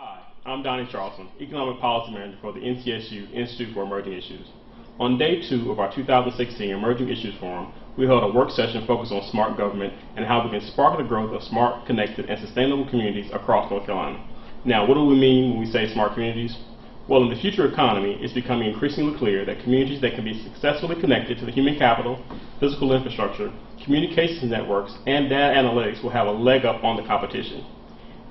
Hi, I'm Donnie Charleston, Economic Policy Manager for the NCSU Institute for Emerging Issues. On day 2 of our 2016 Emerging Issues Forum, we held a work session focused on smart government and how we can spark the growth of smart, connected, and sustainable communities across North Carolina. Now, what do we mean when we say smart communities? Well, in the future economy, it's becoming increasingly clear that communities that can be successfully connected to the human capital, physical infrastructure, communications networks, and data analytics will have a leg up on the competition.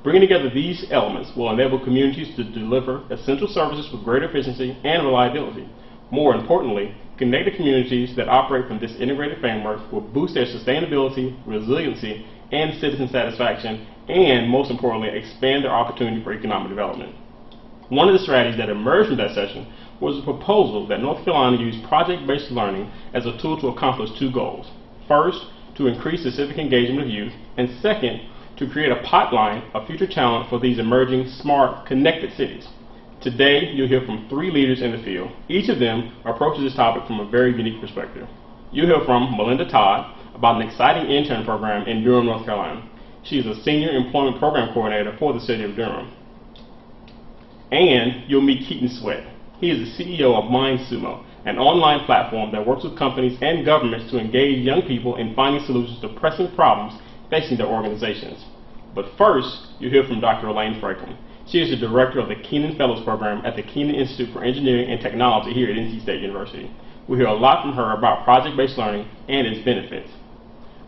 Bringing together these elements will enable communities to deliver essential services with greater efficiency and reliability. More importantly, connected communities that operate from this integrated framework will boost their sustainability, resiliency, and citizen satisfaction, and most importantly, expand their opportunity for economic development. One of the strategies that emerged from that session was a proposal that North Carolina use project-based learning as a tool to accomplish 2 goals. First, to increase the civic engagement of youth, and second, to create a pipeline of future talent for these emerging, smart, connected cities. Today, you'll hear from 3 leaders in the field. Each of them approaches this topic from a very unique perspective. You'll hear from Melinda Todd about an exciting intern program in Durham, North Carolina. She is a Senior Employment Program Coordinator for the City of Durham. And you'll meet Keaton Sweat. He is the CEO of MindSumo, an online platform that works with companies and governments to engage young people in finding solutions to pressing problems facing their organizations. But first, you'll hear from Dr. Elaine Franklin. She is the director of the Kenan Fellows Program at the Kenan Institute for Engineering and Technology here at NC State University. We'll hear a lot from her about project-based learning and its benefits.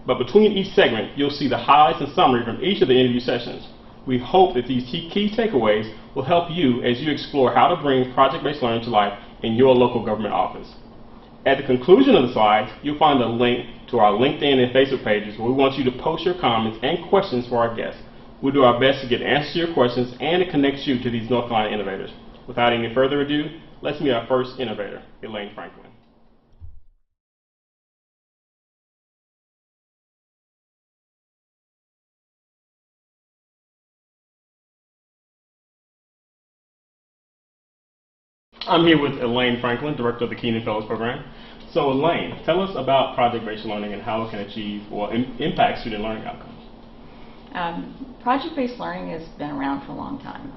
But between each segment, you'll see the highlights and summary from each of the interview sessions. We hope that these key takeaways will help you as you explore how to bring project-based learning to life in your local government office. At the conclusion of the slides, you'll find a link to our LinkedIn and Facebook pages where we want you to post your comments and questions for our guests. We'll do our best to get answers to your questions and to connect you to these North Carolina innovators. Without any further ado, let's meet our first innovator, Elaine Franklin. I'm here with Elaine Franklin, Director of the Kenan Fellows Program. So Elaine, tell us about project-based learning and how it can achieve or impact student learning outcomes. Project-based learning has been around for a long time.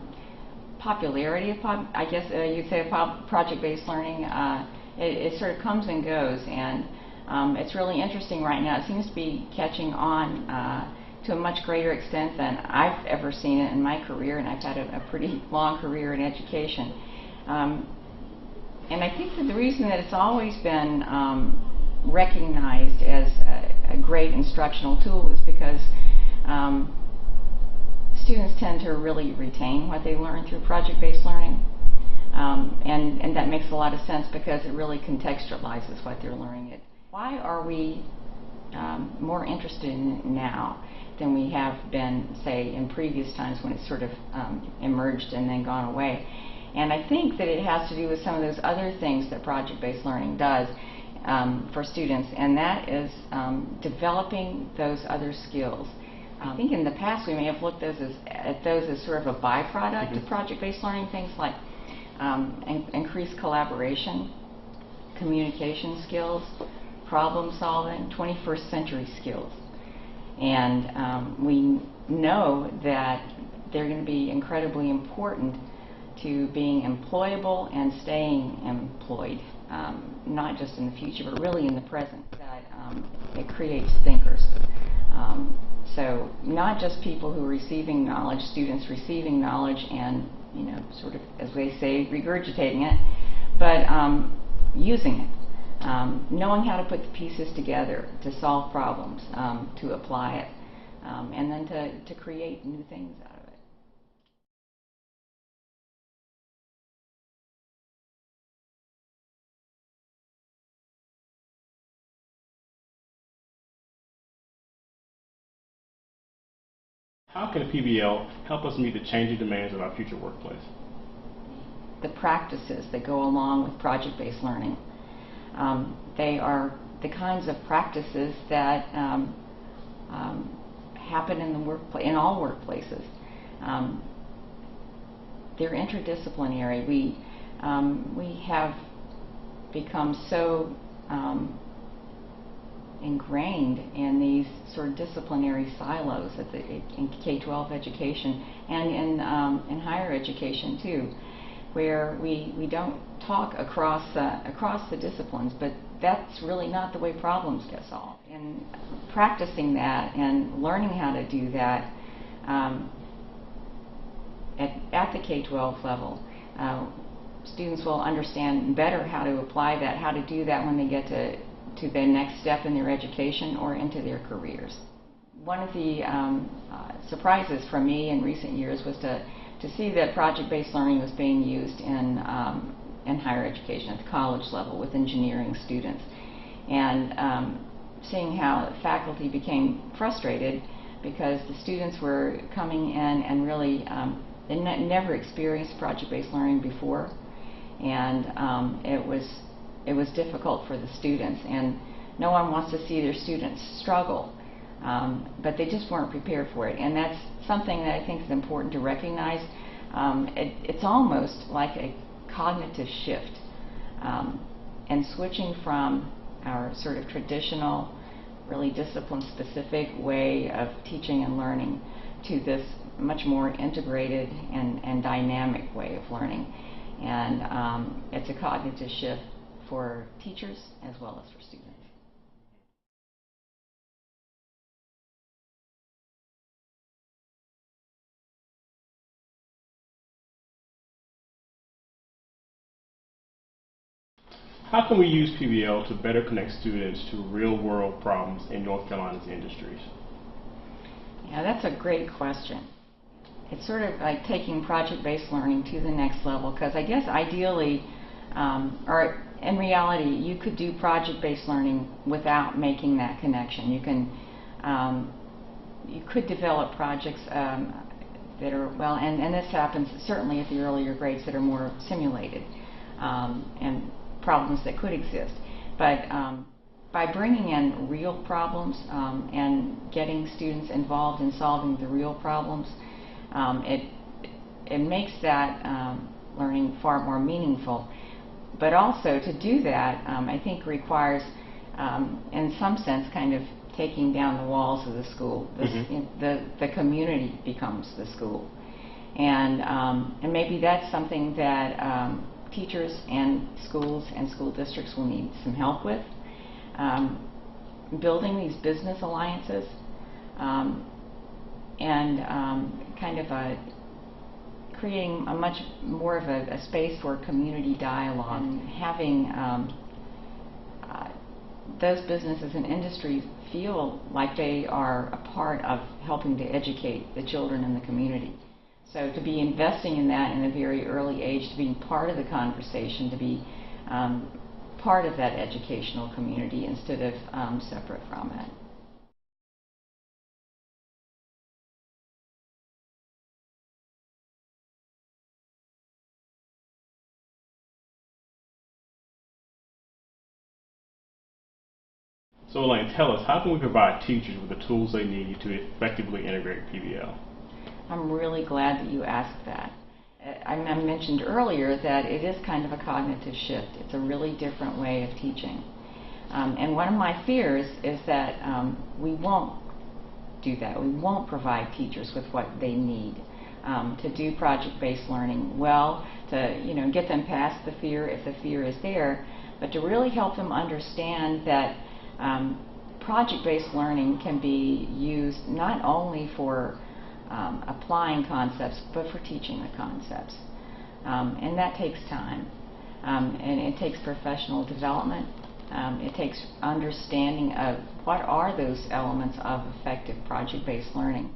Popularity of, you'd say, project-based learning, it sort of comes and goes, and it's really interesting right now. It seems to be catching on to a much greater extent than I've ever seen it in my career, and I've had a pretty long career in education. And I think that the reason that it's always been recognized as a great instructional tool is because students tend to really retain what they learn through project-based learning. And that makes a lot of sense because it really contextualizes what they're learning. Why are we more interested in it now than we have been, say, in previous times when it sort of emerged and then gone away? And I think that it has to do with some of those other things that project-based learning does for students, and that is developing those other skills. I think in the past we may have looked at those as sort of a byproduct of project-based learning, things like increased collaboration, communication skills, problem solving, 21st century skills. And we know that they're going to be incredibly important to being employable and staying employed, not just in the future, but really in the present. That it creates thinkers. So not just people who are receiving knowledge, students receiving knowledge and, sort of, as they say, regurgitating it, but using it, knowing how to put the pieces together to solve problems, to apply it, and then to create new things out of it. How can PBL help us meet the changing demands of our future workplace? The practices that go along with project-based learning. They are the kinds of practices that happen in in all workplaces. They're interdisciplinary. We have become so ingrained in these sort of disciplinary silos in K-12 education and in higher education too, where we don't talk across the disciplines, but that's really not the way problems get solved. And practicing that and learning how to do that at the K-12 level, students will understand better how to apply that, how to do that when they get to the next step in their education or into their careers. One of the surprises for me in recent years was to see that project-based learning was being used in higher education at the college level with engineering students, and seeing how faculty became frustrated because the students were coming in and really they never experienced project-based learning before, and it was difficult for the students, and no one wants to see their students struggle, but they just weren't prepared for it, and that's something that I think is important to recognize. It's almost like a cognitive shift, and switching from our sort of traditional, really discipline-specific way of teaching and learning to this much more integrated and dynamic way of learning. And it's a cognitive shift for teachers as well as for students. How can we use PBL to better connect students to real-world problems in North Carolina's industries? Yeah, that's a great question. It's sort of like taking project-based learning to the next level, because I guess ideally, or in reality, you could do project-based learning without making that connection. You could develop projects that are, well, and this happens certainly at the earlier grades that are more simulated, and problems that could exist. But by bringing in real problems and getting students involved in solving the real problems, it makes that learning far more meaningful. But also to do that, I think requires, in some sense, kind of taking down the walls of the school. The community becomes the school, and maybe that's something that teachers and schools and school districts will need some help with. Building these business alliances and kind of creating a much more of a space for community dialogue, and having those businesses and industries feel like they are a part of helping to educate the children in the community. So to be investing in that in a very early age, to be part of the conversation, to be part of that educational community instead of separate from it. So Elaine, tell us, how can we provide teachers with the tools they need to effectively integrate PBL? I'm really glad that you asked that. I mentioned earlier that it is kind of a cognitive shift. It's a really different way of teaching. And one of my fears is that we won't do that. We won't provide teachers with what they need to do project-based learning well, to get them past the fear if the fear is there, but to really help them understand that project-based learning can be used not only for applying concepts, but for teaching the concepts. And that takes time. And it takes professional development. It takes understanding of what are those elements of effective project-based learning,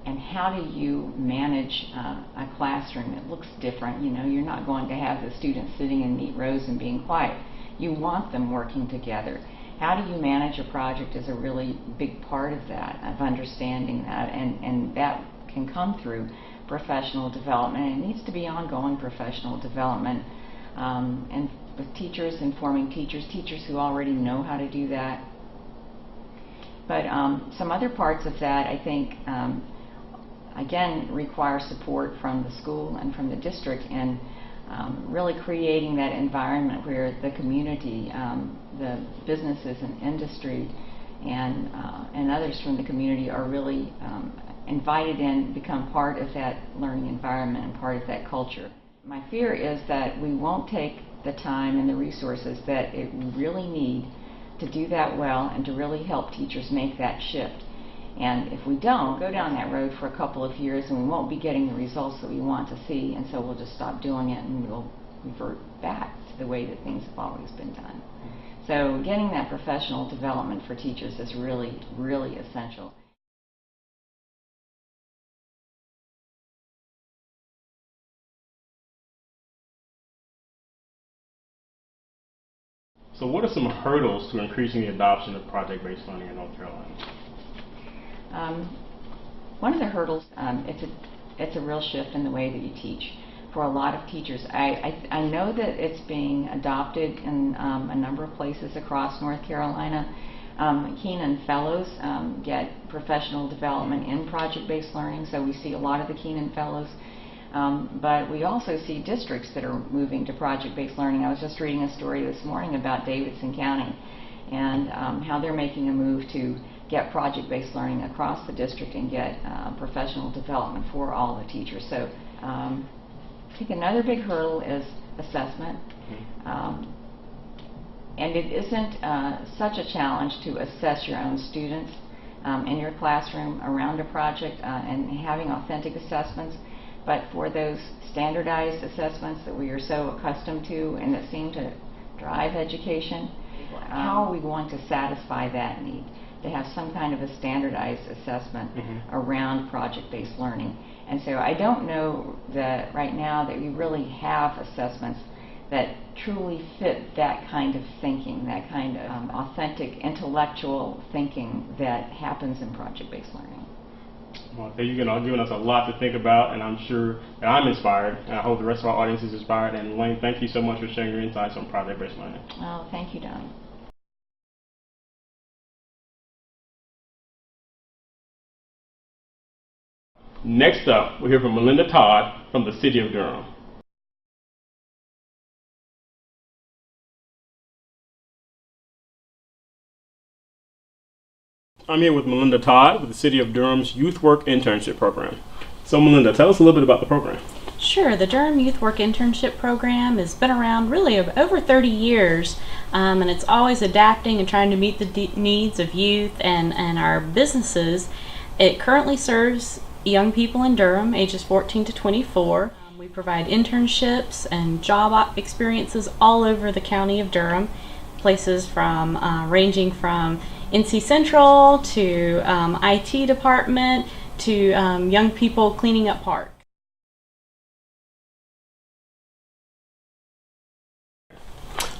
and how do you manage a classroom that looks different. You're not going to have the students sitting in neat rows and being quiet. You want them working together. How do you manage a project is a really big part of that, of understanding that, and that can come through professional development. It needs to be ongoing professional development, and with teachers, informing teachers who already know how to do that. But some other parts of that, I think, again, require support from the school and from the district, and really creating that environment where the community, the businesses and industry, and others from the community are really invited in, become part of that learning environment and part of that culture. My fear is that we won't take the time and the resources that we really need to do that well and to really help teachers make that shift. And if we don't, go down that road for a couple of years and we won't be getting the results that we want to see, and so we'll just stop doing it and we'll revert back to the way that things have always been done. So getting that professional development for teachers is really, really essential. So what are some hurdles to increasing the adoption of project-based learning in North Carolina? One of the hurdles, it's a real shift in the way that you teach. For a lot of teachers, I know that it's being adopted in a number of places across North Carolina. Keenan Fellows get professional development in project-based learning, so we see a lot of the Keenan Fellows. But we also see districts that are moving to project-based learning. I was just reading a story this morning about Davidson County and how they're making a move to get project-based learning across the district and get professional development for all the teachers. So I think another big hurdle is assessment. And it isn't such a challenge to assess your own students in your classroom around a project and having authentic assessments. But for those standardized assessments that we are so accustomed to and that seem to drive education, how are we going to satisfy that need? To have some kind of a standardized assessment around project-based learning. And so I don't know that right now that we really have assessments that truly fit that kind of thinking, that kind of authentic intellectual thinking that happens in project-based learning. Well, you've given us a lot to think about, and I'm sure that I'm inspired, and I hope the rest of our audience is inspired. And Wayne, thank you so much for sharing your insights on project-based learning. Oh, thank you, Donnie. Next up, we'll hear from Melinda Todd from the City of Durham. I'm here with Melinda Todd with the City of Durham's YouthWork Internship Program. So Melinda, tell us a little bit about the program. Sure. The Durham YouthWork Internship Program has been around really over 30 years, and it's always adapting and trying to meet the needs of youth and our businesses. It currently serves young people in Durham, ages 14 to 24. We provide internships and job experiences all over the county of Durham, places from ranging from NC Central to IT department to young people cleaning up parks.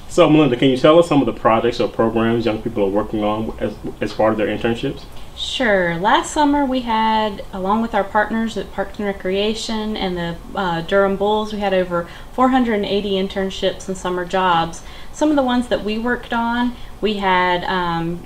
So Melinda, can you tell us some of the projects or programs young people are working on as part of their internships? Sure. Last summer we had, along with our partners at Parks and Recreation and the Durham Bulls, we had over 480 internships and summer jobs. Some of the ones that we worked on, we had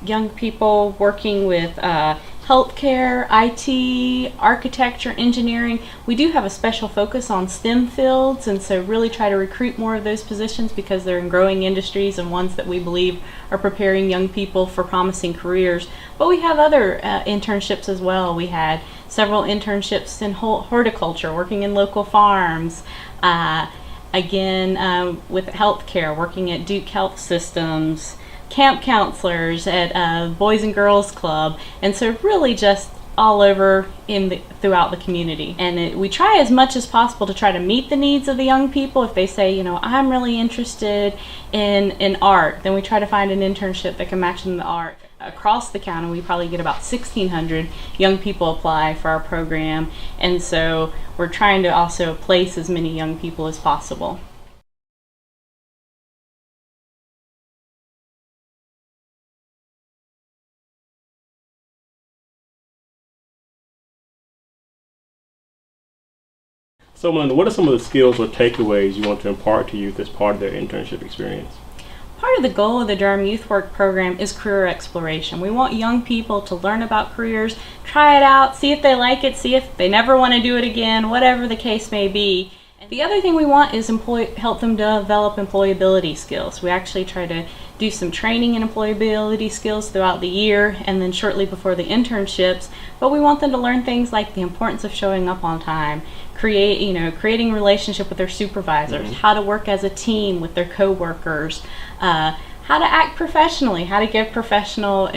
young people working with healthcare, IT, architecture, engineering. We do have a special focus on STEM fields, and so really try to recruit more of those positions because they're in growing industries and ones that we believe are preparing young people for promising careers. But we have other internships as well. We had several internships in horticulture, working in local farms. Again, with healthcare, working at Duke Health Systems, camp counselors at Boys and Girls Club, and so really just all over throughout the community. And we try as much as possible to try to meet the needs of the young people. If they say, you know, I'm really interested in art, then we try to find an internship that can match them the art. Across the county, we probably get about 1,600 young people apply for our program, and so we're trying to also place as many young people as possible. So Melinda, what are some of the skills or takeaways you want to impart to youth as part of their internship experience? Part of the goal of the Durham YouthWork program is career exploration. We want young people to learn about careers, try it out, see if they like it, see if they never want to do it again, whatever the case may be. The other thing we want is help them develop employability skills. We actually try to do some training in employability skills throughout the year and then shortly before the internships, but we want them to learn things like the importance of showing up on time, creating a relationship with their supervisors, how to work as a team with their coworkers, how to act professionally, how to give professional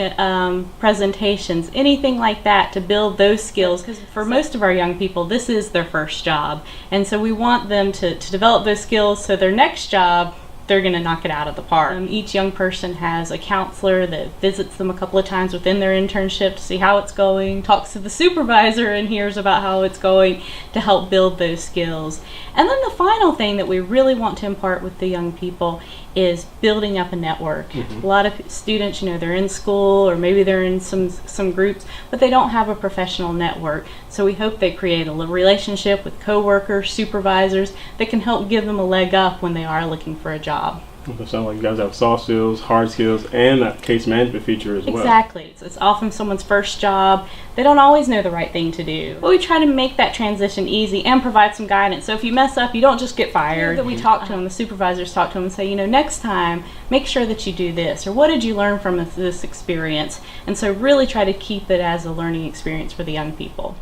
presentations, anything like that to build those skills. Because for most of our young people, this is their first job. And so we want them to develop those skills so their next job, they're going to knock it out of the park. Each young person has a counselor that visits them a couple of times within their internship to see how it's going, talks to the supervisor and hears about how it's going to help build those skills. And then the final thing that we really want to impart with the young people is building up a network. A lot of students, they're in school or maybe they're in some groups, but they don't have a professional network. So we hope they create a relationship with coworkers, supervisors that can help give them a leg up when they are looking for a job. It sounds like you guys have soft skills, hard skills, and a case management feature as well. Exactly. It's often someone's first job. They don't always know the right thing to do. But we try to make that transition easy and provide some guidance. So if you mess up, you don't just get fired. That we talk to them, the supervisors talk to them and say, next time, make sure that you do this. Or what did you learn from this experience? And so really try to keep it as a learning experience for the young people.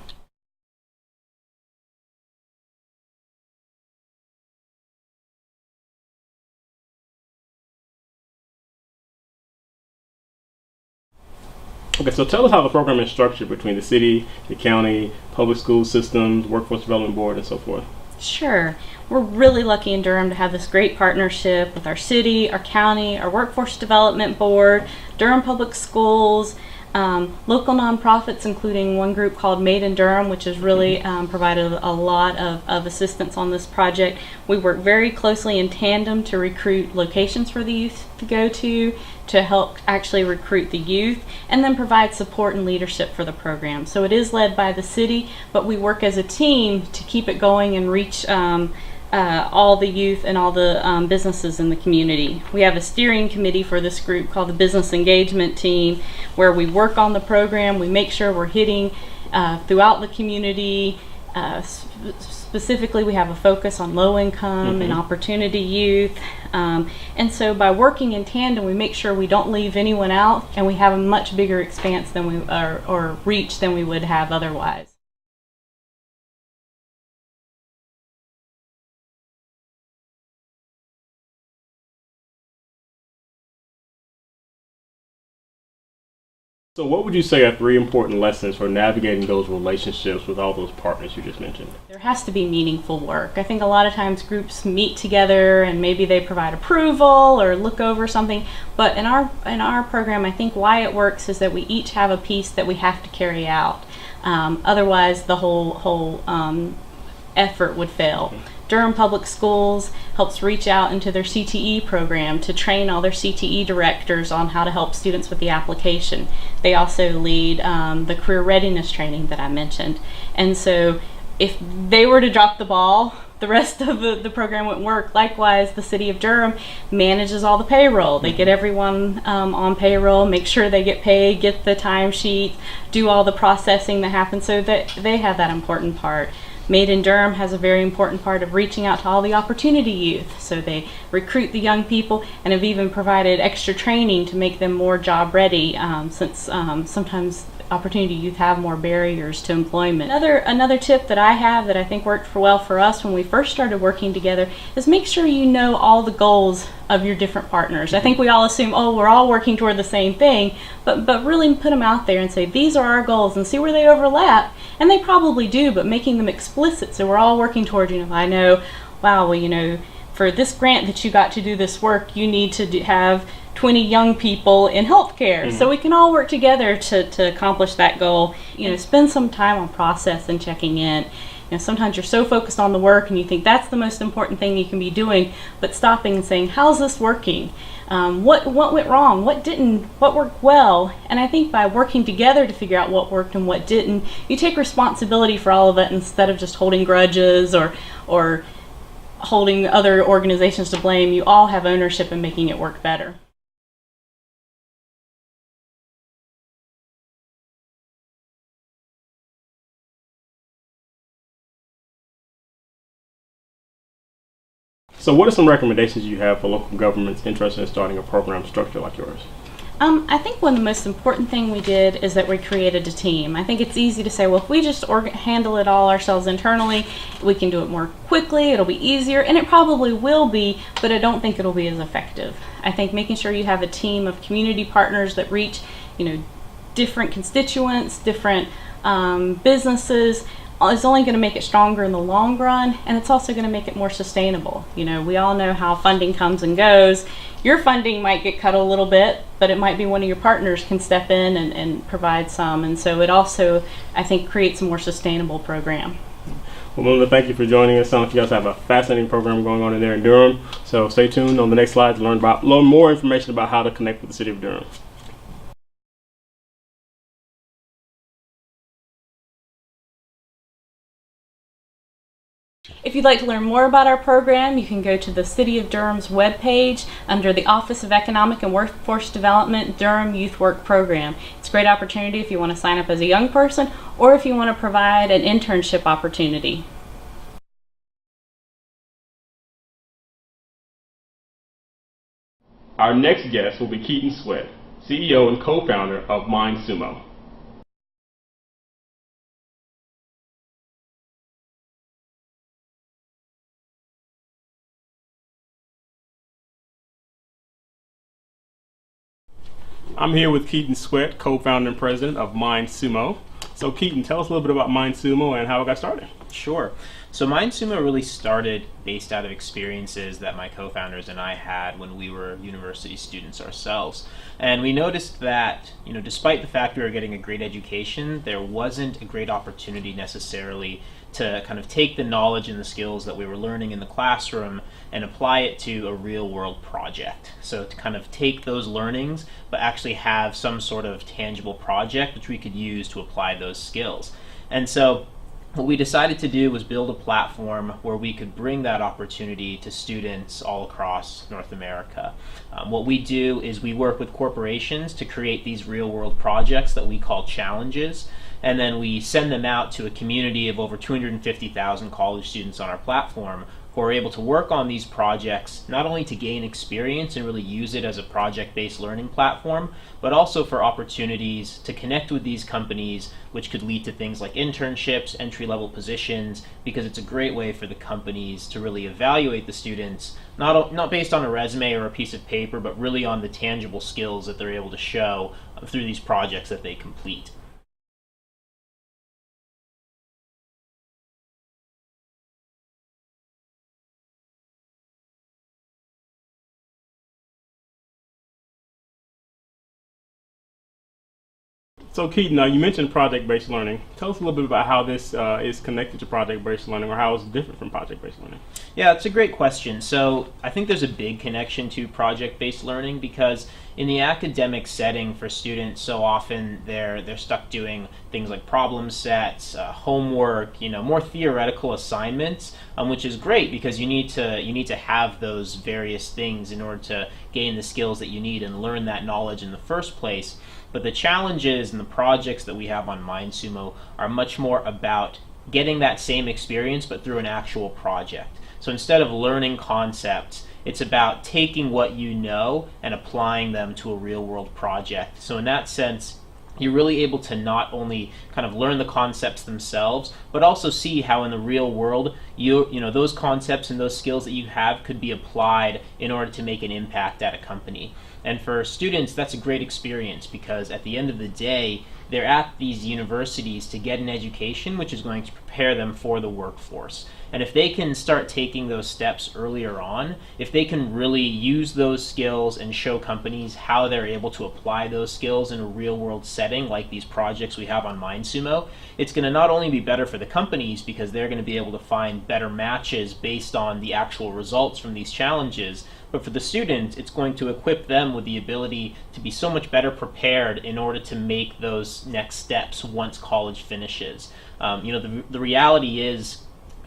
Okay, so tell us how the program is structured between the city, the county, public school systems, workforce development board, and so forth. Sure. We're really lucky in Durham to have this great partnership with our city, our county, our workforce development board, Durham Public Schools, local nonprofits, including one group called Made in Durham, which has really provided a lot of assistance on this project. We work very closely in tandem to recruit locations for the youth to go to help actually recruit the youth, and then provide support and leadership for the program. So it is led by the city, but we work as a team to keep it going and reach all the youth and all the businesses in the community. We have a steering committee for this group called the Business Engagement Team, where we work on the program. We make sure we're hitting throughout the community. Specifically, we have a focus on low income and opportunity youth. And so by working in tandem, we make sure we don't leave anyone out, and we have a much bigger expanse than or reach than we would have otherwise. So what would you say are 3 important lessons for navigating those relationships with all those partners you just mentioned? There has to be meaningful work. I think a lot of times groups meet together and maybe they provide approval or look over something, but in our program, I think why it works is that we each have a piece that we have to carry out. Otherwise, the whole effort would fail. Durham Public Schools helps reach out into their CTE program to train all their CTE directors on how to help students with the application. They also lead the career readiness training that I mentioned. And so if they were to drop the ball, the rest of the program wouldn't work. Likewise, the city of Durham manages all the payroll. They get everyone on payroll, make sure they get paid, get the timesheets, do all the processing that happens, so that they have that important part. Made in Durham has a very important part of reaching out to all the opportunity youth. So they recruit the young people and have even provided extra training to make them more job ready, since sometimes opportunity youth have more barriers to employment. Another tip that I have that I think worked well for us when we first started working together is make sure you know all the goals of your different partners. I think we all assume, oh, we're all working toward the same thing, but really put them out there and say, these are our goals, and see where they overlap. And they probably do, but making them explicit so we're all working toward, I know, wow, well, for this grant that you got to do this work, you need to have 20 young people in healthcare. So we can all work together to accomplish that goal. Spend some time on process and checking in. Sometimes you're so focused on the work and you think that's the most important thing you can be doing, but stopping and saying, how's this working? What went wrong? What didn't? What worked well? And I think by working together to figure out what worked and what didn't, you take responsibility for all of it instead of just holding grudges or holding other organizations to blame. You all have ownership in making it work better. So what are some recommendations you have for local governments interested in starting a program structure like yours? I think one of the most important thing we did is that we created a team. I think it's easy to say, well, if we just handle it all ourselves internally, we can do it more quickly, it'll be easier, and it probably will be, but I don't think it'll be as effective. I think making sure you have a team of community partners that reach, different constituents, different businesses, is only going to make it stronger in the long run, and it's also going to make it more sustainable. We all know how funding comes and goes. Your funding might get cut a little bit, but it might be one of your partners can step in and provide some, and so it also, I think, creates a more sustainable program. Well, Melinda, thank you for joining us. Sounds like you guys have a fascinating program going on in there in Durham, so stay tuned on the next slide to learn more information about how to connect with the City of Durham. If you'd like to learn more about our program, you can go to the City of Durham's webpage under the Office of Economic and Workforce Development Durham Youth Work Program. It's a great opportunity if you want to sign up as a young person or if you want to provide an internship opportunity. Our next guest will be Keaton Sweat, CEO and co-founder of MindSumo. I'm here with Keaton Sweat, co-founder and president of MindSumo. So Keaton, tell us a little bit about MindSumo and how it got started. Sure. So MindSumo really started based out of experiences that my co-founders and I had when we were university students ourselves. And we noticed that, despite the fact we were getting a great education, there wasn't a great opportunity necessarily to kind of take the knowledge and the skills that we were learning in the classroom and apply it to a real world project. So to kind of take those learnings but actually have some sort of tangible project which we could use to apply those skills. And so what we decided to do was build a platform where we could bring that opportunity to students all across North America. What we do is we work with corporations to create these real world projects that we call challenges, and then we send them out to a community of over 250,000 college students on our platform who are able to work on these projects not only to gain experience and really use it as a project-based learning platform, but also for opportunities to connect with these companies, which could lead to things like internships, entry-level positions, because it's a great way for the companies to really evaluate the students, not based on a resume or a piece of paper, but really on the tangible skills that they're able to show through these projects that they complete. So Keaton, you mentioned project-based learning. Tell us a little bit about how this is connected to project-based learning, or how it's different from project-based learning. Yeah, it's a great question. So I think there's a big connection to project-based learning because in the academic setting for students, so often they're stuck doing things like problem sets, homework, more theoretical assignments, which is great because you need to have those various things in order to gain the skills that you need and learn that knowledge in the first place. But the challenges and the projects that we have on MindSumo are much more about getting that same experience but through an actual project. So instead of learning concepts, it's about taking what you know and applying them to a real world project. So in that sense, you're really able to not only kind of learn the concepts themselves, but also see how in the real world, those concepts and those skills that you have could be applied in order to make an impact at a company. And for students, that's a great experience because at the end of the day, they're at these universities to get an education which is going to prepare them for the workforce. And if they can start taking those steps earlier on, if they can really use those skills and show companies how they're able to apply those skills in a real world setting like these projects we have on MindSumo, it's going to not only be better for the companies because they're going to be able to find better matches based on the actual results from these challenges, but for the students, it's going to equip them with the ability to be so much better prepared in order to make those next steps once college finishes. The reality is,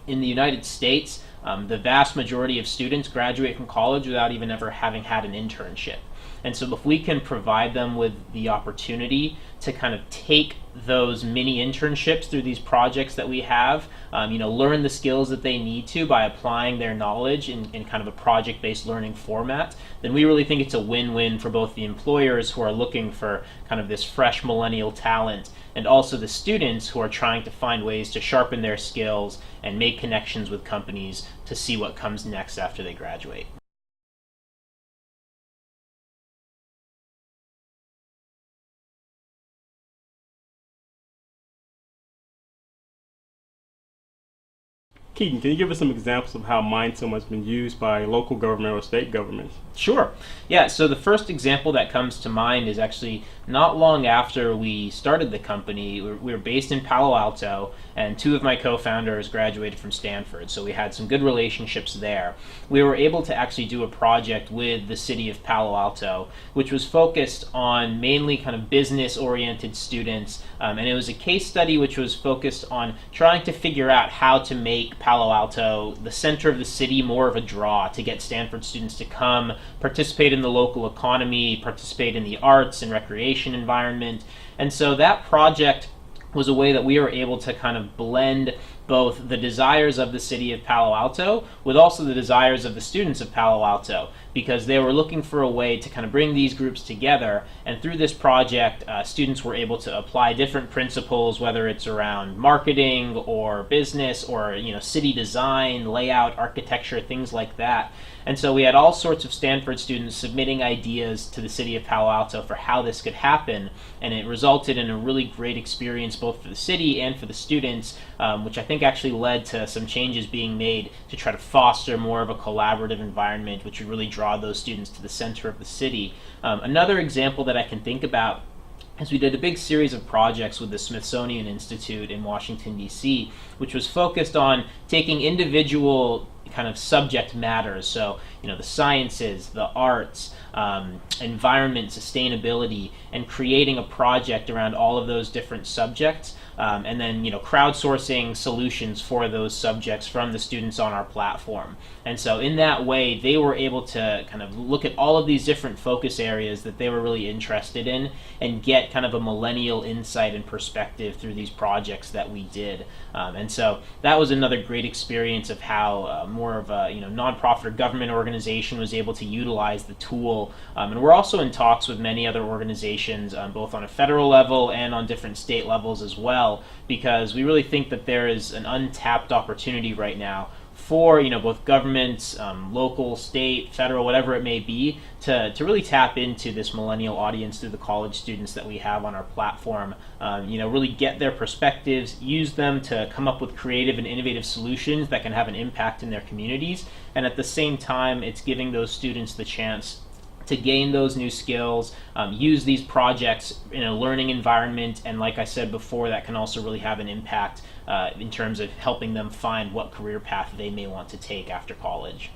in the United States, the vast majority of students graduate from college without even ever having had an internship. And so if we can provide them with the opportunity to kind of take those mini internships through these projects that we have, learn the skills that they need to by applying their knowledge in kind of a project-based learning format, then we really think it's a win-win for both the employers who are looking for kind of this fresh millennial talent, and also the students who are trying to find ways to sharpen their skills and make connections with companies to see what comes next after they graduate. Keaton, can you give us some examples of how MindSumo has been used by local government or state governments? Sure. Yeah, so the first example that comes to mind is actually not long after we started the company. We were based in Palo Alto, and two of my co-founders graduated from Stanford, so we had some good relationships there. We were able to actually do a project with the city of Palo Alto, which was focused on mainly kind of business-oriented students, and it was a case study which was focused on trying to figure out how to make Palo Alto, the center of the city, more of a draw to get Stanford students to come, participate in the local economy, participate in the arts and recreation environment. And so that project was a way that we were able to kind of blend both the desires of the city of Palo Alto with also the desires of the students of Palo Alto, because they were looking for a way to kind of bring these groups together. And through this project, students were able to apply different principles, whether it's around marketing or business or city design, layout, architecture, things like that. And so we had all sorts of Stanford students submitting ideas to the city of Palo Alto for how this could happen, and it resulted in a really great experience both for the city and for the students, which I think actually led to some changes being made to try to foster more of a collaborative environment, which would really draw those students to the center of the city. Another example that I can think about is we did a big series of projects with the Smithsonian Institute in Washington, D.C., which was focused on taking individual kind of subject matters, so the sciences, the arts, environment, sustainability, and creating a project around all of those different subjects, and then crowdsourcing solutions for those subjects from the students on our platform. And so in that way, they were able to kind of look at all of these different focus areas that they were really interested in and get kind of a millennial insight and perspective through these projects that we did. And so that was another great experience of how more of a nonprofit or government organization was able to utilize the tool. And we're also in talks with many other organizations, both on a federal level and on different state levels as well, because we really think that there is an untapped opportunity right now for both governments, local, state, federal, whatever it may be, to really tap into this millennial audience through the college students that we have on our platform. Really get their perspectives, use them to come up with creative and innovative solutions that can have an impact in their communities, and at the same time, it's giving those students the chance to gain those new skills, use these projects in a learning environment, and like I said before, that can also really have an impact in terms of helping them find what career path they may want to take after college.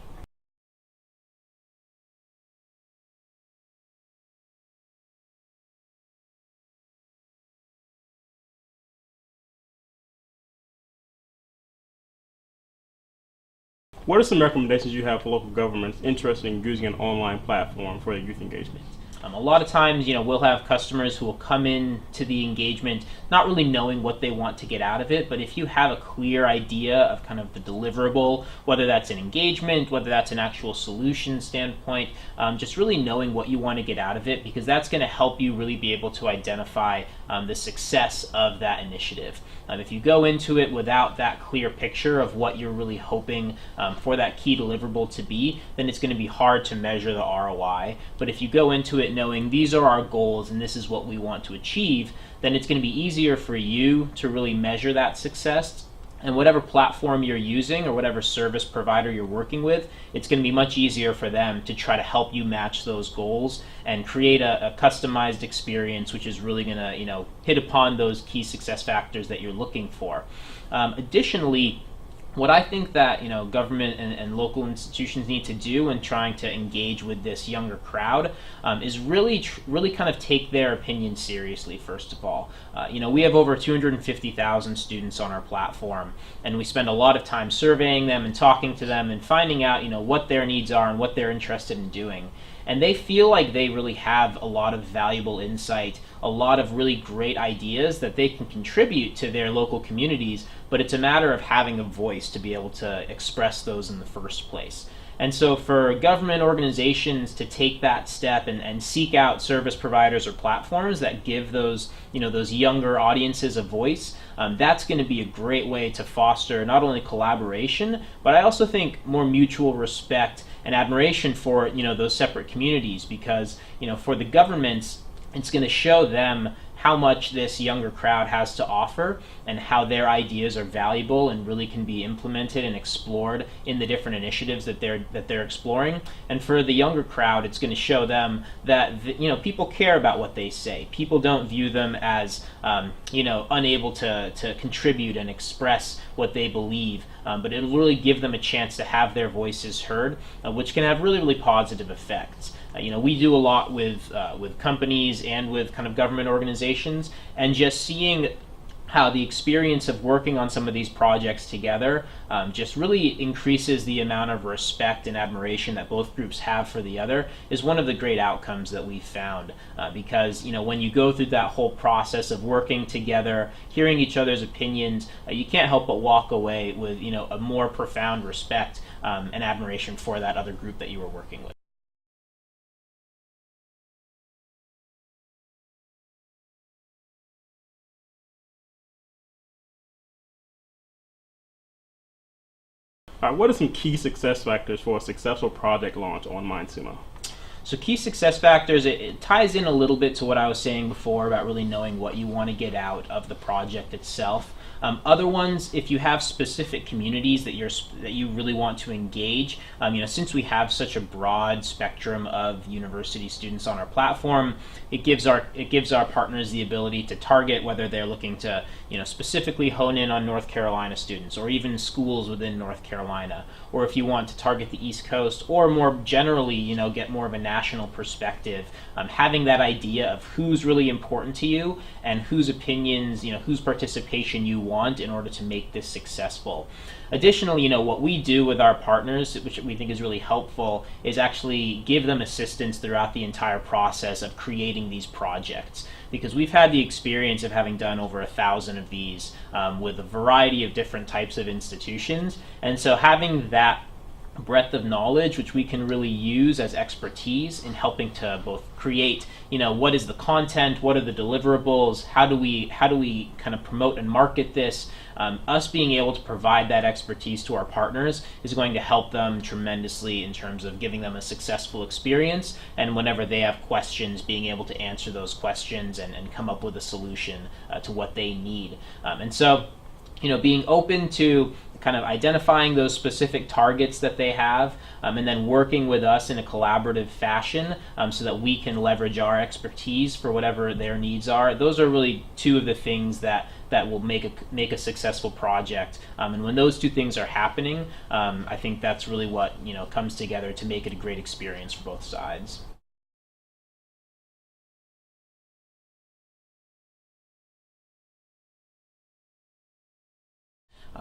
What are some recommendations you have for local governments interested in using an online platform for their youth engagement? A lot of times, we'll have customers who will come in to the engagement not really knowing what they want to get out of it, but if you have a clear idea of kind of the deliverable, whether that's an engagement, whether that's an actual solution standpoint, just really knowing what you want to get out of it, because that's going to help you really be able to identify the success of that initiative. If you go into it without that clear picture of what you're really hoping for that key deliverable to be, then it's going to be hard to measure the ROI. But if you go into it knowing these are our goals and this is what we want to achieve, then it's going to be easier for you to really measure that success. And whatever platform you're using or whatever service provider you're working with, it's going to be much easier for them to try to help you match those goals and create a customized experience which is really going to hit upon those key success factors that you're looking for. Additionally, what I think that government and local institutions need to do in trying to engage with this younger crowd is really kind of take their opinion seriously. First of all, we have over 250,000 students on our platform, and we spend a lot of time surveying them and talking to them and finding out what their needs are and what they're interested in doing. and they feel like they really have a lot of valuable insight, a lot of really great ideas that they can contribute to their local communities, but it's a matter of having a voice to be able to express those in the first place. And so for government organizations to take that step and seek out service providers or platforms that give those, those younger audiences a voice, that's going to be a great way to foster not only collaboration, but I also think more mutual respect and admiration for, those separate communities, because, for the governments, it's going to show them how much this younger crowd has to offer and how their ideas are valuable and really can be implemented and explored in the different initiatives that they're exploring. And for the younger crowd, it's going to show them that people care about what they say. People don't view them as unable to contribute and express what they believe, but it'll really give them a chance to have their voices heard, which can have really, really positive effects. We do a lot with companies and with kind of government organizations, and just seeing how the experience of working on some of these projects together just really increases the amount of respect and admiration that both groups have for the other is one of the great outcomes that we've found. Because when you go through that whole process of working together, hearing each other's opinions, you can't help but walk away with a more profound respect and admiration for that other group that you were working with. What are some key success factors for a successful project launch on MindSumo? So key success factors, it ties in a little bit to what I was saying before about really knowing what you want to get out of the project itself. Other ones, if you have specific communities that you really want to engage, since we have such a broad spectrum of university students on our platform, it gives our partners the ability to target whether they're looking to specifically hone in on North Carolina students, or even schools within North Carolina, or if you want to target the East Coast, or more generally, get more of a national perspective. Having that idea of who's really important to you and whose opinions, whose participation you want in order to make this successful. Additionally, what we do with our partners, which we think is really helpful, is actually give them assistance throughout the entire process of creating these projects. Because we've had the experience of having done over 1,000 of these with a variety of different types of institutions, and so having that breadth of knowledge, which we can really use as expertise in helping to both create, what is the content, what are the deliverables, how do we kind of promote and market this. Us being able to provide that expertise to our partners is going to help them tremendously in terms of giving them a successful experience, and whenever they have questions, being able to answer those questions and come up with a solution to what they need. And so, being open to kind of identifying those specific targets that they have, and then working with us in a collaborative fashion so that we can leverage our expertise for whatever their needs are. Those are really two of the things that will make a successful project. And when those two things are happening, I think that's really what comes together to make it a great experience for both sides.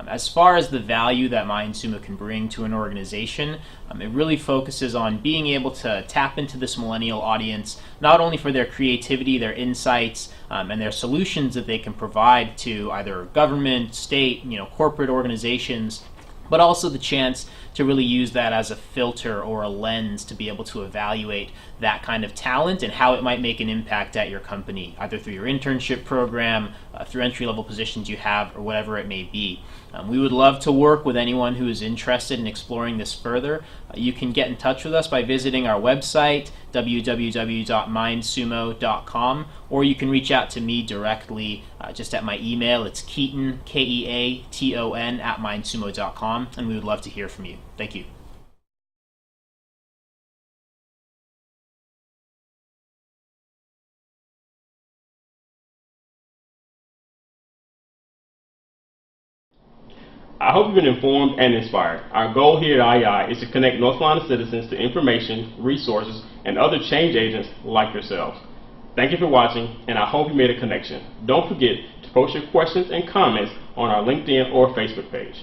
As far as the value that MindSumo can bring to an organization, it really focuses on being able to tap into this millennial audience, not only for their creativity, their insights, and their solutions that they can provide to either government, state, corporate organizations, but also the chance to really use that as a filter or a lens to be able to evaluate that kind of talent and how it might make an impact at your company, either through your internship program, through entry-level positions you have, or whatever it may be. We would love to work with anyone who is interested in exploring this further. You can get in touch with us by visiting our website, www.mindsumo.com, or you can reach out to me directly just at my email. It's Keaton, Keaton, @mindsumo.com, and we would love to hear from you. Thank you. I hope you've been informed and inspired. Our goal here at IEI is to connect North Carolina citizens to information, resources, and other change agents like yourselves. Thank you for watching, and I hope you made a connection. Don't forget to post your questions and comments on our LinkedIn or Facebook page.